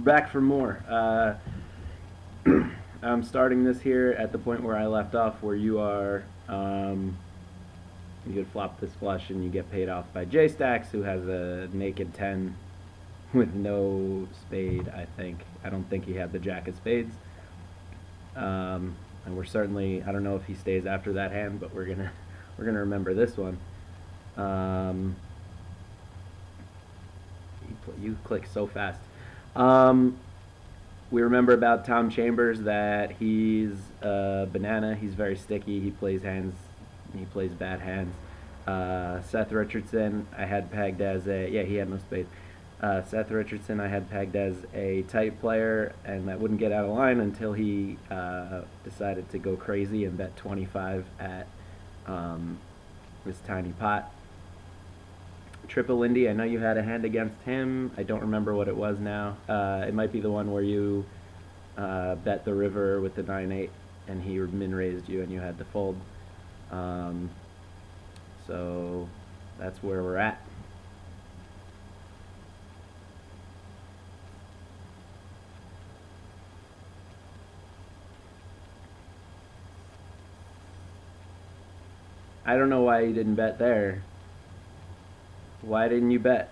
Back for more. I'm starting this here at the point where I left off, where you are. You could flop this flush and you get paid off by J Stacks, who has a naked 10 with no spade. I don't think he had the jack of spades. And we're certainly. I don't know if he stays after that hand, but we're gonna remember this one. Um, you click so fast. Um, we remember about Tom Chambers that he's a banana. He's very sticky. He plays hands. He plays bad hands. Seth Richardson, I had pegged as he had no spades. Seth Richardson, I had pegged as a tight player, and that wouldn't get out of line until he decided to go crazy and bet 25 at this tiny pot. Triple Indy, I know you had a hand against him. I don't remember what it was now. It might be the one where you bet the river with the 9-8 and he min raised you and you had to fold. So that's where we're at. I don't know why you didn't bet there. Why didn't you bet?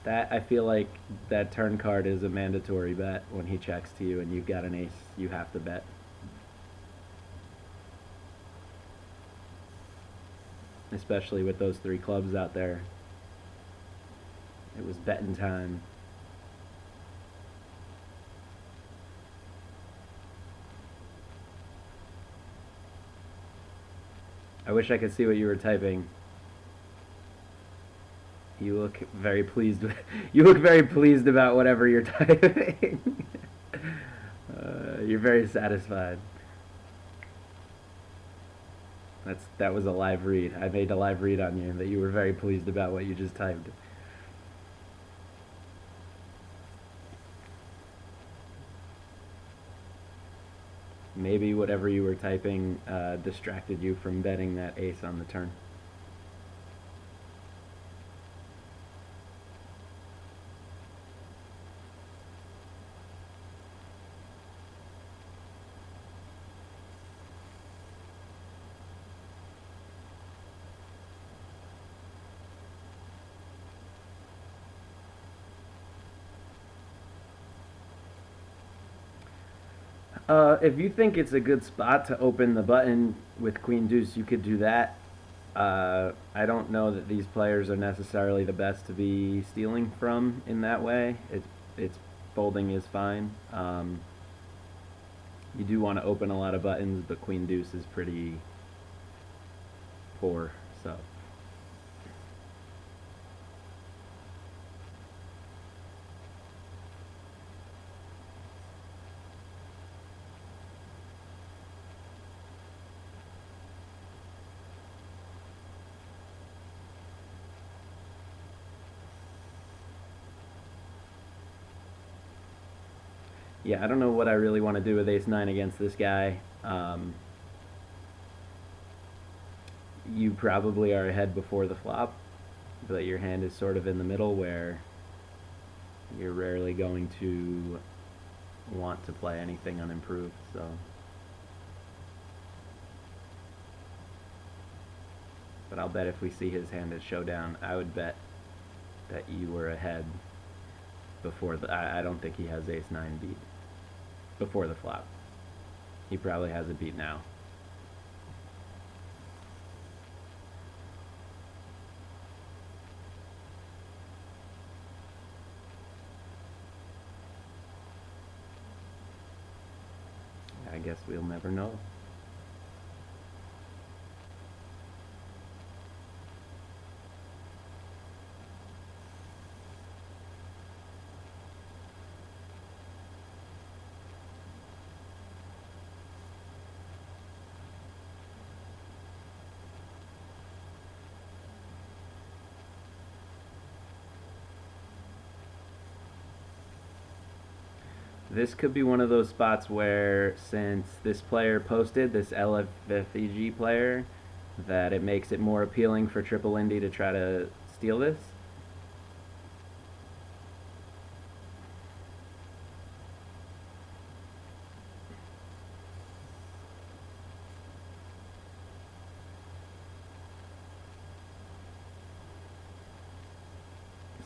That, I feel like that turn card is a mandatory bet when he checks to you and you've got an ace. You have to bet. Especially with those three clubs out there. It was betting time. I wish I could see what you were typing. You look very pleased. You look very pleased about whatever you're typing. You're very satisfied. That was a live read. I made a live read on you that you were very pleased about what you just typed. Maybe whatever you were typing distracted you from betting that ace on the turn. If you think it's a good spot to open the button with Queen Deuce, you could do that. I don't know that these players are necessarily the best to be stealing from in that way. It's folding is fine. You do want to open a lot of buttons, but Queen Deuce is pretty poor, so. Yeah, I don't know what I really want to do with ace-9 against this guy. You probably are ahead before the flop, but your hand is sort of in the middle where you're rarely going to want to play anything unimproved, so. But I'll bet if we see his hand at showdown, I would bet that you were ahead before the. I don't think he has ace-9 beat before the flop. He probably has it beat now. I guess we'll never know. This could be one of those spots where, since this player posted, this LFFEG player, that it makes it more appealing for Triple Indy to try to steal this.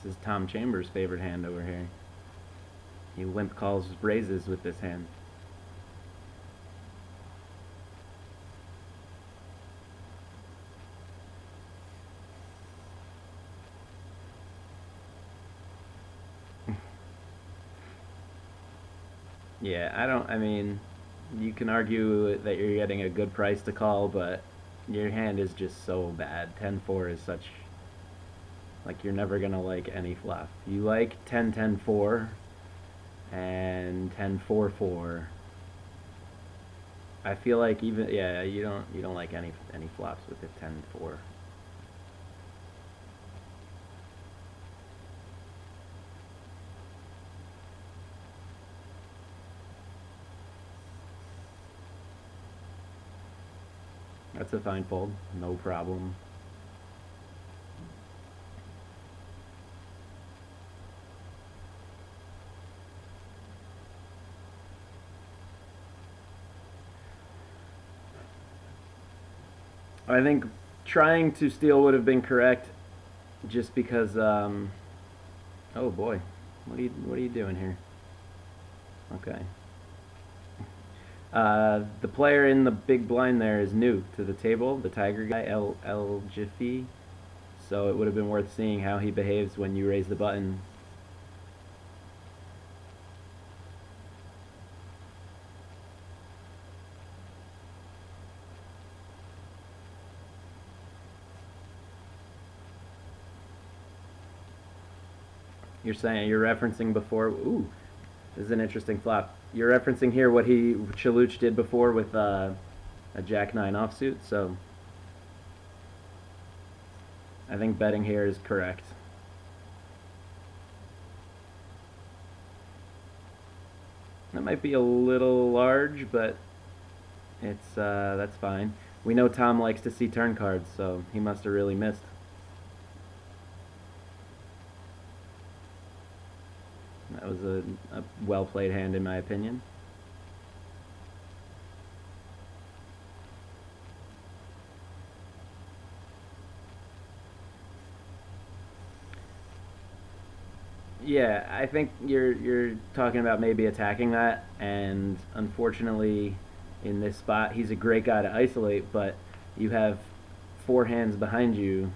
This is Tom Chambers' favorite hand over here. He limp calls raises with this hand. Yeah, I mean, you can argue that you're getting a good price to call, but your hand is just so bad. 10-4 is such, like, you're never gonna like any flop. You like 10-10-4 and 10-4-4. I feel like even, yeah, you don't like any flops with the 10-4. That's a fine fold, no problem. I think trying to steal would have been correct, just because. Oh boy, what are you doing here? Okay. The player in the big blind there is new to the table, the Tiger guy, El Jiffy. So it would have been worth seeing how he behaves when you raise the button. You're saying you're referencing before. Ooh, this is an interesting flop. You're referencing here what Chaluch did before with a Jack 9 offsuit. So I think betting here is correct. That might be a little large, but it's that's fine. We know Tom likes to see turn cards, so he must have really missed. That was a well-played hand, in my opinion. Yeah, I think you're talking about maybe attacking that, and unfortunately, in this spot, he's a great guy to isolate, but you have four hands behind you,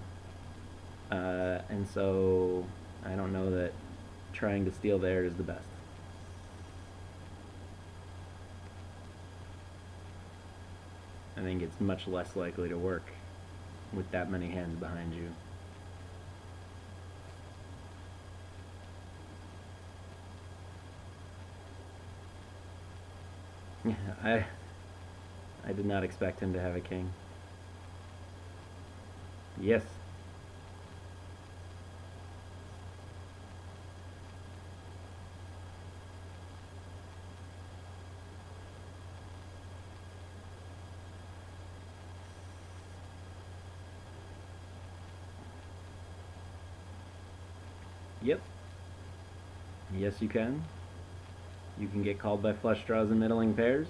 and so I don't know that trying to steal there is the best. I think it's much less likely to work with that many hands behind you. Yeah, I did not expect him to have a king. Yes. Yep. Yes, you can. You can get called by flush draws and middling pairs.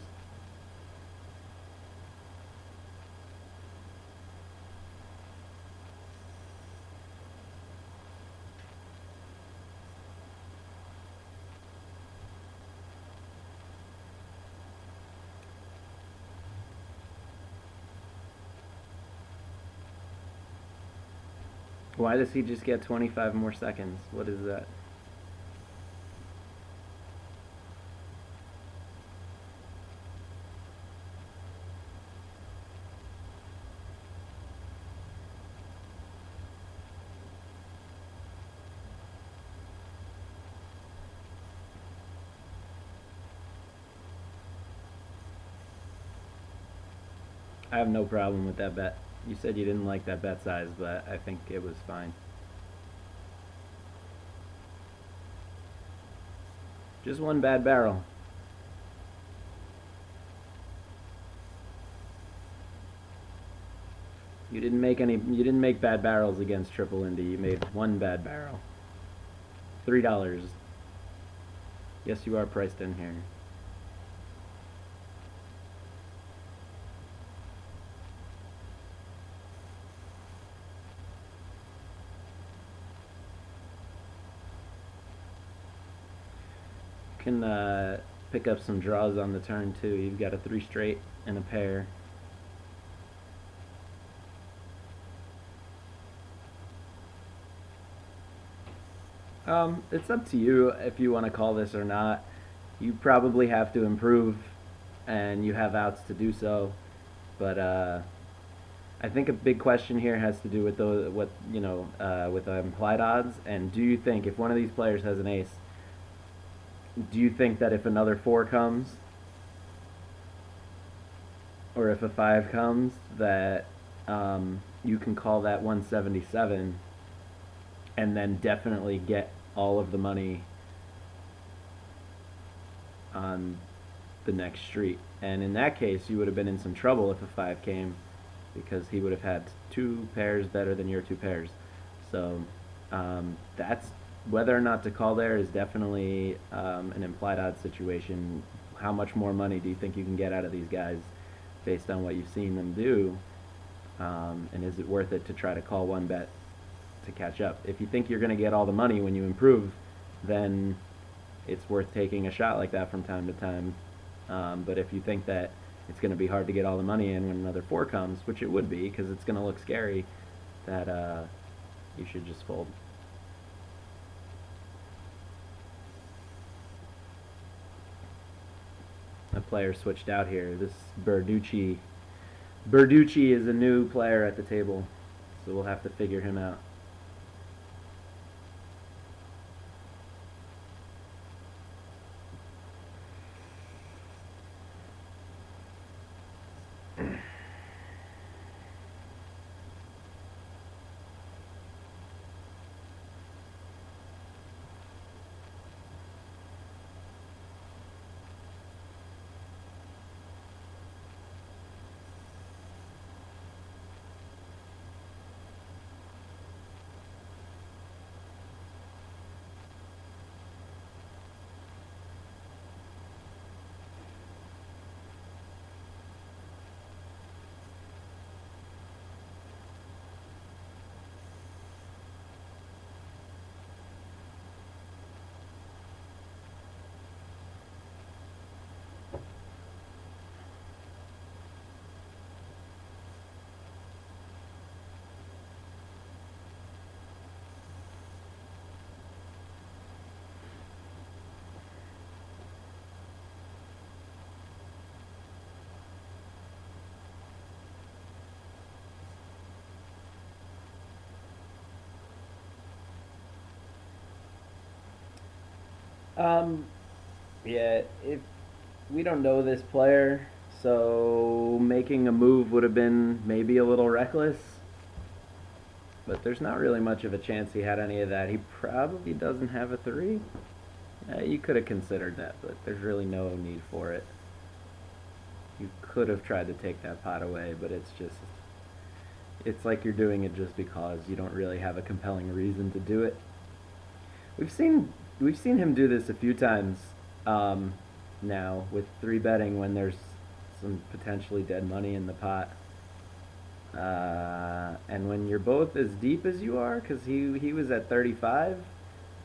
Why does he just get 25 more seconds? What is that? I have no problem with that bet. You said you didn't like that bet size, but I think it was fine. Just one bad barrel. You didn't make bad barrels against Triple Indy. You made one bad barrel. $3. Yes, you are priced in here. can pick up some draws on the turn too. You've got a 3 straight and a pair. It's up to you if you want to call this or not. You probably have to improve, and you have outs to do so. But I think a big question here has to do with with implied odds. And do you think if one of these players has an ace, do you think that if another 4 comes, or if a 5 comes, that you can call that 177 and then definitely get all of the money on the next street? And in that case, you would have been in some trouble if a 5 came, because he would have had 2 pairs better than your 2 pairs. So that's whether or not to call there is definitely an implied odds situation. How much more money do you think you can get out of these guys based on what you've seen them do? And is it worth it to try to call one bet to catch up? If you think you're going to get all the money when you improve, then it's worth taking a shot like that from time to time. But if you think that it's going to be hard to get all the money in when another 4 comes, which it would be because it's going to look scary, that you should just fold. A player switched out here. This Berducci is a new player at the table, so we'll have to figure him out. Um, yeah, if we don't know this player, so making a move would have been maybe a little reckless. But there's not really much of a chance he had any of that. He probably doesn't have a 3. You could have considered that, but there's really no need for it. You could have tried to take that pot away, but it's like you're doing it just because you don't really have a compelling reason to do it. We've seen him do this a few times now with 3 betting when there's some potentially dead money in the pot. And when you're both as deep as you are, because he was at 35,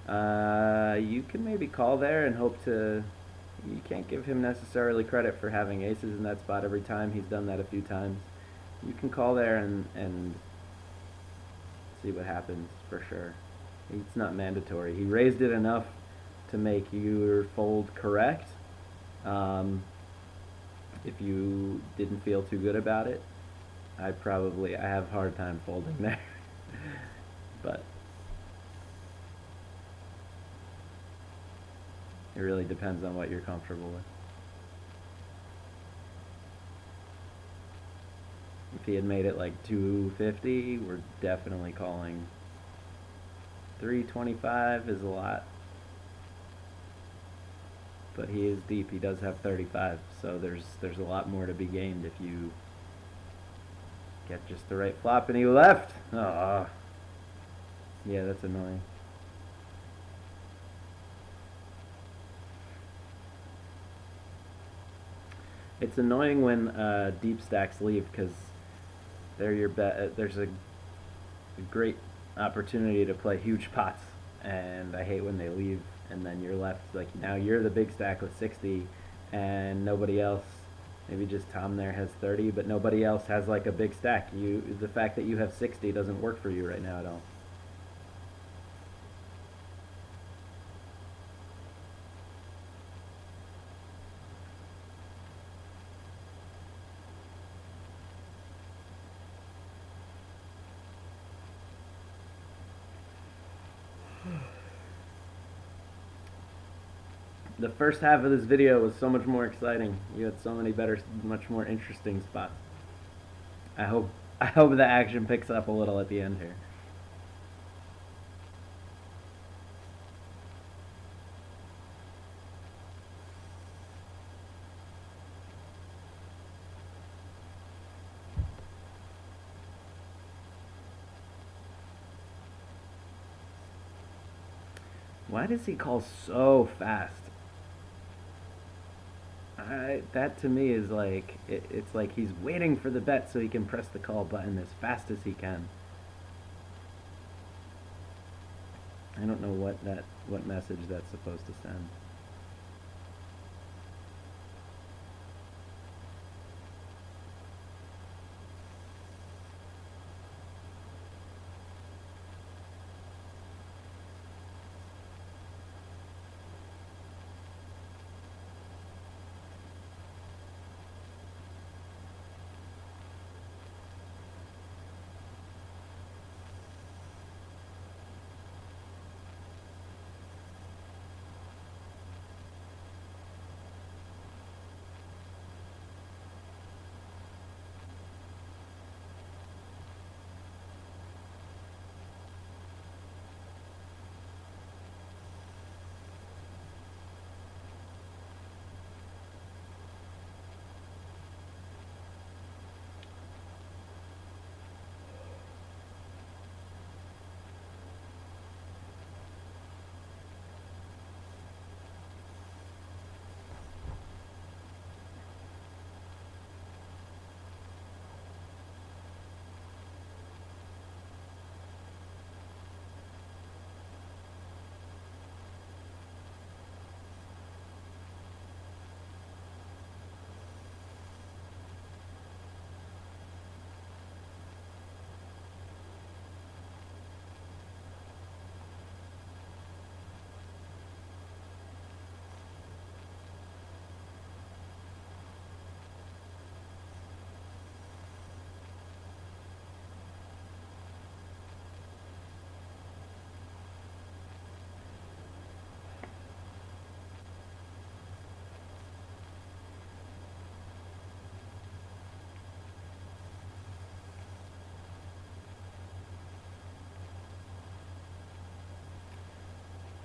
you can maybe call there and hope to. You can't give him necessarily credit for having aces in that spot every time. He's done that a few times. You can call there and see what happens for sure. It's not mandatory. He raised it enough to make your fold correct. If you didn't feel too good about it, I have a hard time folding there. But it really depends on what you're comfortable with. If he had made it like 250, we're definitely calling. 325 is a lot. But he is deep. He does have 35, so there's a lot more to be gained if you get just the right flop. And he left. Oh, yeah, that's annoying. It's annoying when deep stacks leave because they're your bet. There's a great opportunity to play huge pots, and I hate when they leave and then you're left like now you're the big stack with 60, and nobody else. Maybe just Tom there has 30, but nobody else has like a big stack. The fact that you have 60 doesn't work for you right now at all. The first half of this video was so much more exciting. You had so many better, much more interesting spots. I hope I hope the action picks up a little at the end here. Why does he call so fast? That to me is like it's like he's waiting for the bet so he can press the call button as fast as he can. I don't know what message that's supposed to send.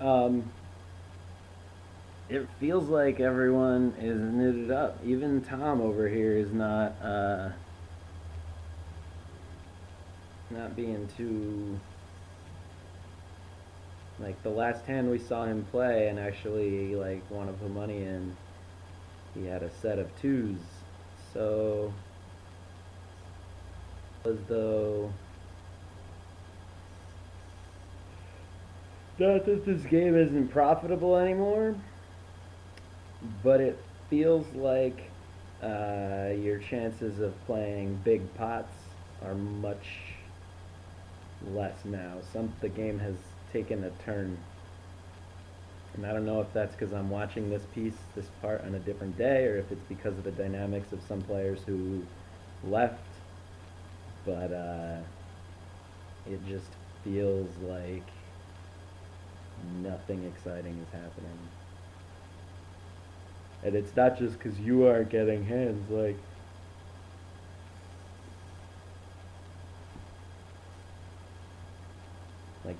Um, it feels like everyone is knitted up. Even Tom over here is not being too like the last hand we saw him play and actually like want to put money in. He had a set of twos, so as though not that this game isn't profitable anymore, but it feels like your chances of playing big pots are much less now. The game has taken a turn, and I don't know if that's because I'm watching this part on a different day, or if it's because of the dynamics of some players who left. But it just feels like nothing exciting is happening. And it's not just because you aren't getting hands, like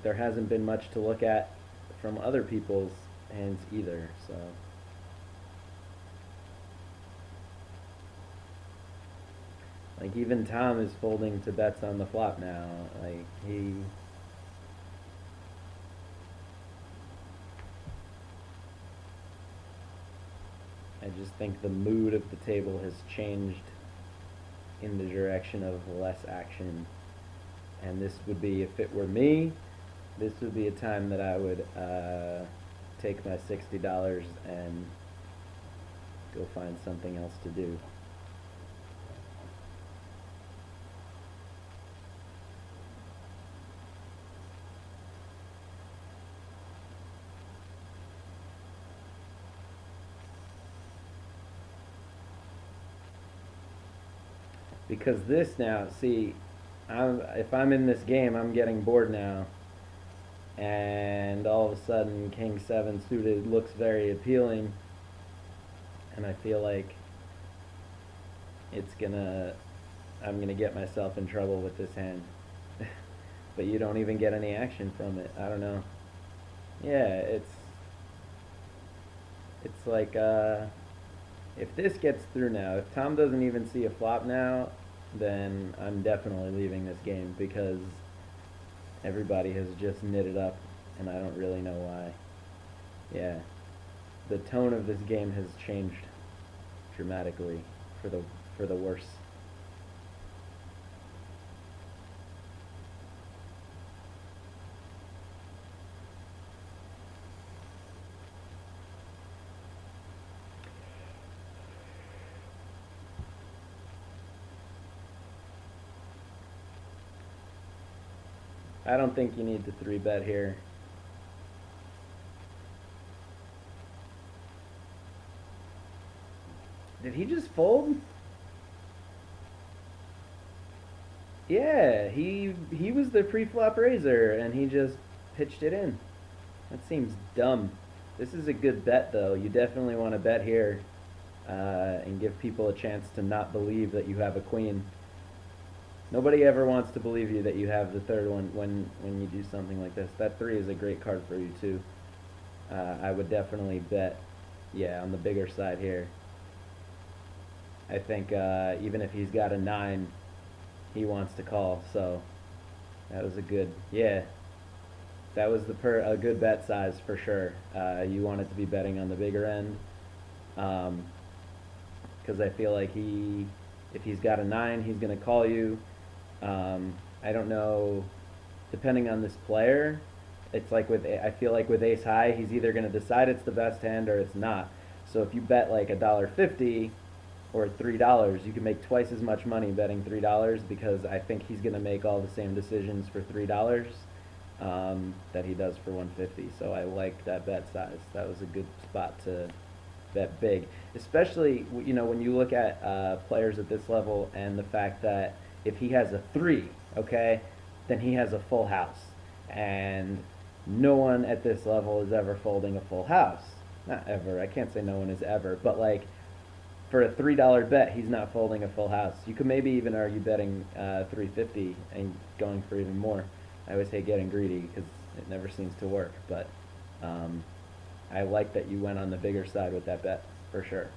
there hasn't been much to look at from other people's hands either, so like even Tom is folding to bets on the flop now. Like I just think the mood of the table has changed in the direction of less action. And this would be, if it were me, this would be a time that I would take my $60 and go find something else to do. Because this now, see, if I'm in this game, I'm getting bored now, and all of a sudden King 7 suited looks very appealing, and I feel like I'm gonna get myself in trouble with this hand. But you don't even get any action from it. I don't know. Yeah, it's like if this gets through now, if Tom doesn't even see a flop now, then I'm definitely leaving this game because everybody has just knitted up and I don't really know why. Yeah. The tone of this game has changed dramatically for the worse. I don't think you need to 3-bet here. Did he just fold? Yeah, he was the pre-flop raiser and he just pitched it in. That seems dumb. This is a good bet though. You definitely want to bet here and give people a chance to not believe that you have a queen. Nobody ever wants to believe you that you have the third one when you do something like this. That 3 is a great card for you too. I would definitely bet, yeah, on the bigger side here. I think even if he's got a 9, he wants to call. So that was a good, yeah. That was a good bet size for sure. You want it to be betting on the bigger end, because I feel like if he's got a 9, he's gonna call you. I don't know, depending on this player, it's like I feel like with ace high, he's either gonna decide it's the best hand or it's not. So if you bet like $1.50 or $3, you can make twice as much money betting $3 because I think he's gonna make all the same decisions for $3 that he does for 150. So I like that bet size. That was a good spot to bet big, especially when you look at players at this level and the fact that if he has a 3, okay, then he has a full house, and no one at this level is ever folding a full house. Not ever. I can't say no one is ever, but like for a $3 bet, he's not folding a full house. You could maybe even argue betting 350 and going for even more. I always hate getting greedy because it never seems to work, but I like that you went on the bigger side with that bet for sure.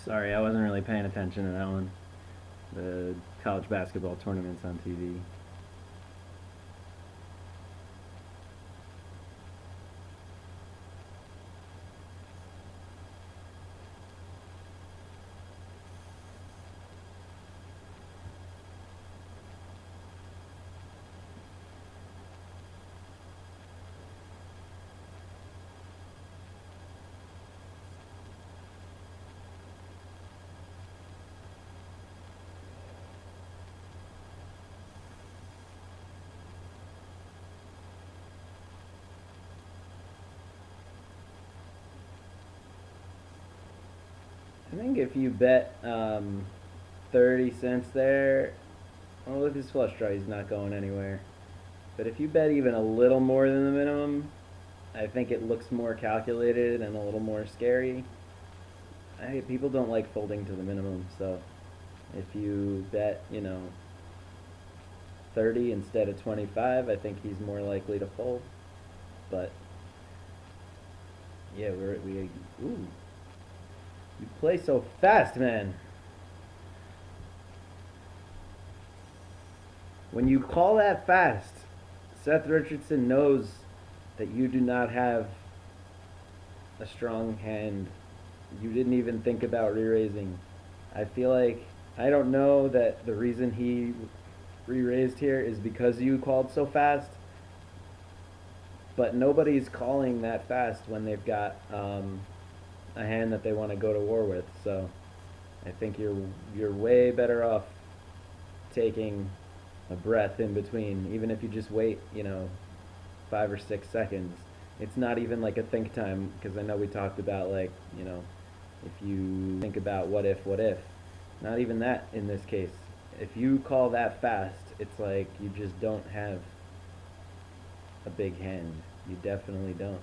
Sorry, I wasn't really paying attention to that one. The college basketball tournaments on TV. think if you bet 30 cents there, well, with his flush draw, he's not going anywhere. But if you bet even a little more than the minimum, I think it looks more calculated and a little more scary. People don't like folding to the minimum, so if you bet, 30 instead of 25, I think he's more likely to fold. But yeah, ooh, you play so fast, man. When you call that fast, Seth Richardson knows that you do not have a strong hand. You didn't even think about re-raising. I feel like, I don't know that the reason he re-raised here is because you called so fast, but nobody's calling that fast when they've got a hand that they want to go to war with. So I think you're way better off taking a breath in between, even if you just wait, 5 or 6 seconds. It's not even like a think time, because I know we talked about, like, if you think about what if. Not even that in this case. If you call that fast, it's like you just don't have a big hand. You definitely don't.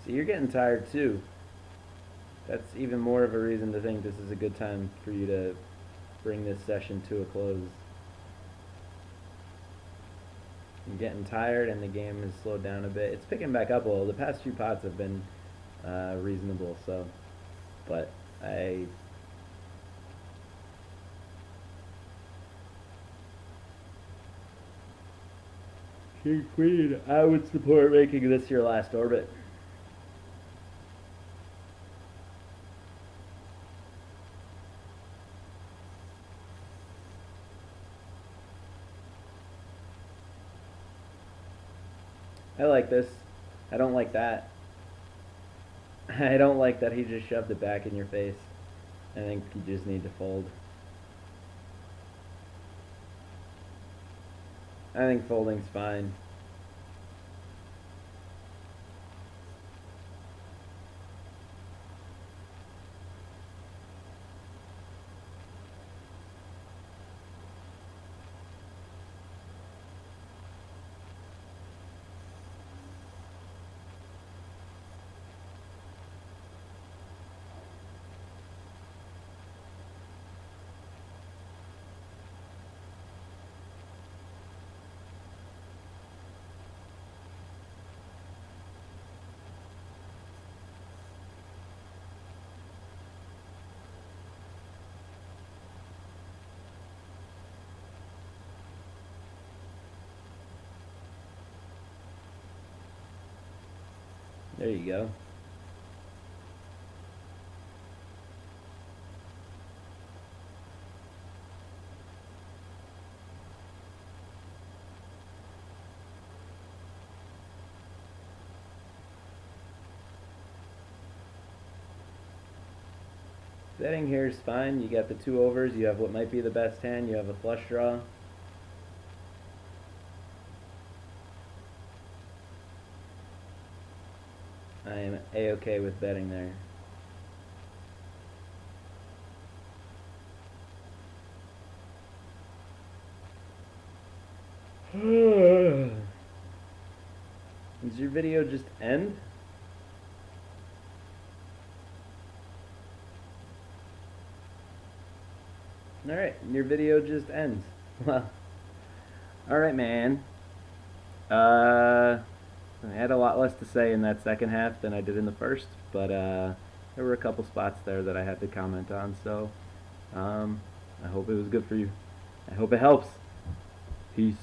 So you're getting tired too. That's even more of a reason to think this is a good time for you to bring this session to a close. You're getting tired and the game has slowed down a bit. It's picking back up a little. The past few pots have been reasonable, so, but King Queen, I would support making this your last orbit. I like this. I don't like that. I don't like that he just shoved it back in your face. I think you just need to fold. I think folding's fine. There you go. Betting here is fine. You got the 2 overs. You have what might be the best hand. You have a flush draw. I am a-okay with betting there. Does your video just end? Alright, your video just ends. Well, alright, man. I had a lot less to say in that second half than I did in the first, but there were a couple spots there that I had to comment on, so I hope it was good for you. I hope it helps. Peace.